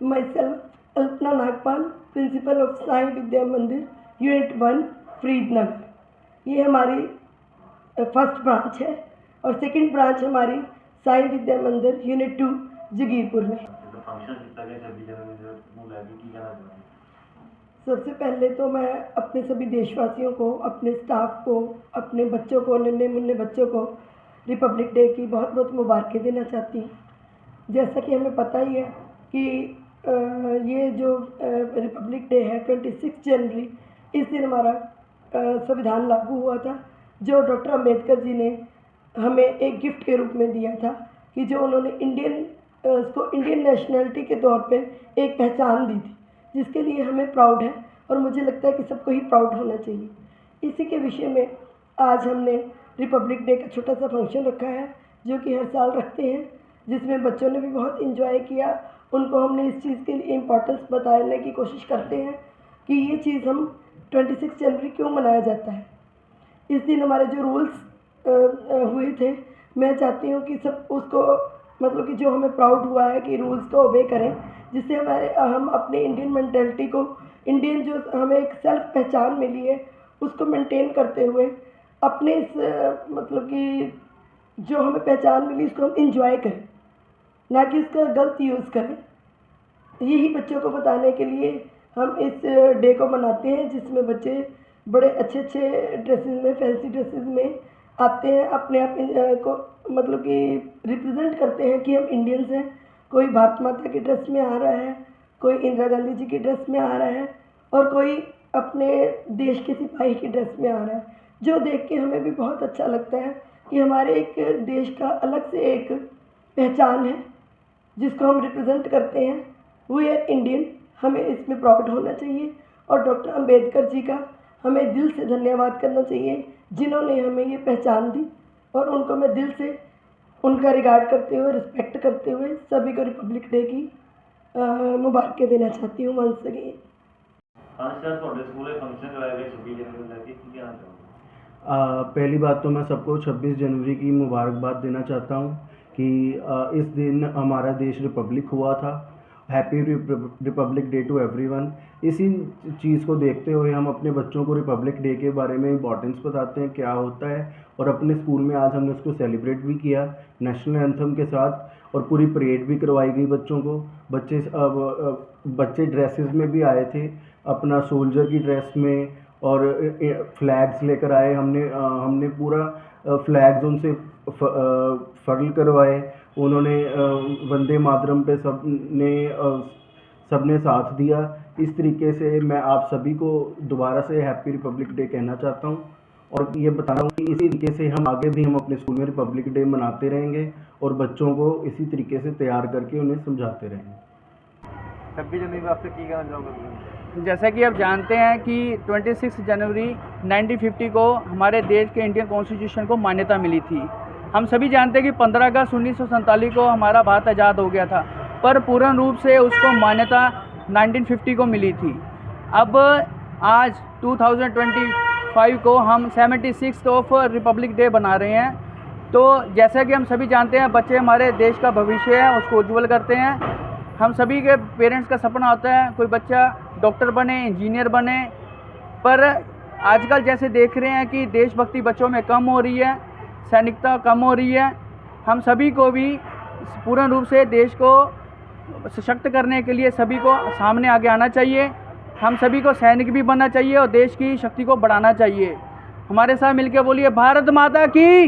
My self Alpana Nagpal, principal of Sai Vidya Mandir unit 1 Faridnagar. ये हमारी first branch है और सेकंड ब्रांच हमारी साई विद्या मंदिर यूनिट 2 जगीरपुर में। सबसे पहले तो मैं अपने सभी देशवासियों को, अपने स्टाफ को, अपने बच्चों को, नन्हे मुन्ने बच्चों को रिपब्लिक डे की बहुत बहुत मुबारकें देना चाहती हूँ। जैसा कि हमें पता ही है कि ये जो रिपब्लिक डे है 26 जनवरी, इस दिन हमारा संविधान लागू हुआ था, जो डॉक्टर अंबेडकर जी ने हमें एक गिफ्ट के रूप में दिया था कि जो उन्होंने उसको इंडियन नेशनलिटी के तौर पे एक पहचान दी थी, जिसके लिए हमें प्राउड है और मुझे लगता है कि सबको ही प्राउड होना चाहिए। इसी के विषय में आज हमने रिपब्लिक डे का छोटा सा फंक्शन रखा है, जो कि हर साल रखते हैं, जिसमें बच्चों ने भी बहुत इन्जॉय किया। उनको हमने इस चीज़ के लिए इम्पोर्टेंस बताने की कोशिश करते हैं कि ये चीज़ हम 26 जनवरी क्यों मनाया जाता है। इस दिन हमारे जो रूल्स हुए थे, मैं चाहती हूँ कि सब उसको मतलब कि जो हमें प्राउड हुआ है कि रूल्स को ओबे करें, जिससे हम अपने इंडियन मेंटालिटी को, इंडियन जो हमें एक सेल्फ पहचान मिली है, उसको मेंटेन करते हुए अपने इस मतलब कि जो हमें पहचान मिली उसको हम इंजॉय करें, ना कि उसका गलत यूज़ करें। यही बच्चों को बताने के लिए हम इस डे को मनाते हैं, जिसमें बच्चे बड़े अच्छे अच्छे ड्रेसेस में, फैंसी ड्रेसेस में आते हैं, अपने आप को मतलब कि रिप्रेजेंट करते हैं कि हम इंडियंस हैं। कोई भारत माता की ड्रेस में आ रहा है, कोई इंदिरा गांधी जी की ड्रेस में आ रहा है और कोई अपने देश के सिपाही की ड्रेस में आ रहा है, जो देख के हमें भी बहुत अच्छा लगता है कि हमारे एक देश का अलग से एक पहचान है जिसको हम रिप्रेजेंट करते हैं। वी आर इंडियन, हमें इसमें प्राउड होना चाहिए और डॉक्टर अंबेडकर जी का हमें दिल से धन्यवाद करना चाहिए, जिन्होंने हमें ये पहचान दी, और उनको मैं दिल से उनका रिगार्ड करते हुए, रिस्पेक्ट करते हुए सभी को रिपब्लिक डे की मुबारकें देना चाहती हूँ वंस अगेन। पहली बात तो मैं सबको 26 जनवरी की मुबारकबाद देना चाहता हूँ कि इस दिन हमारा देश रिपब्लिक हुआ था। Happy republic day to everyone. इसी चीज़ को देखते हुए हम अपने बच्चों को रिपब्लिक डे के बारे में इम्पॉर्टेंस बताते हैं, क्या होता है, और अपने स्कूल में आज हमने उसको सेलिब्रेट भी किया नेशनल एंथम के साथ, और पूरी परेड भी करवाई गई बच्चों को। बच्चे ड्रेसेस में भी आए थे, अपना सोल्जर की ड्रेस में, और फ्लैग्स लेकर आए। हमने पूरा फ्लैग्स उनसे फर्ल करवाए। उन्होंने वंदे मातरम पे सबने साथ दिया। इस तरीके से मैं आप सभी को दोबारा से हैप्पी रिपब्लिक डे कहना चाहता हूँ, और ये बता रहा हूँ कि इसी तरीके से हम आगे भी हम अपने स्कूल में रिपब्लिक डे मनाते रहेंगे और बच्चों को इसी तरीके से तैयार करके उन्हें समझाते रहेंगे। 26 जनवरी में आपसे की कहना चाहूँगा। जैसा कि आप जानते हैं कि 26 जनवरी 1950 को हमारे देश के इंडियन कॉन्स्टिट्यूशन को मान्यता मिली थी। हम सभी जानते हैं कि 15 अगस्त 1947 को हमारा भारत आज़ाद हो गया था, पर पूर्ण रूप से उसको मान्यता 1950 को मिली थी। अब आज 2025 को हम 76th ऑफ रिपब्लिक डे बना रहे हैं। तो जैसा कि हम सभी जानते हैं, बच्चे हमारे देश का भविष्य है, उसको उज्ज्वल करते हैं। हम सभी के पेरेंट्स का सपना होता है कोई बच्चा डॉक्टर बने, इंजीनियर बने, पर आजकल जैसे देख रहे हैं कि देशभक्ति बच्चों में कम हो रही है, सैनिकता कम हो रही है। हम सभी को भी पूर्ण रूप से देश को सशक्त करने के लिए सभी को सामने आगे आना चाहिए। हम सभी को सैनिक भी बनना चाहिए और देश की शक्ति को बढ़ाना चाहिए। हमारे साथ मिलकर बोलिए, भारत माता की।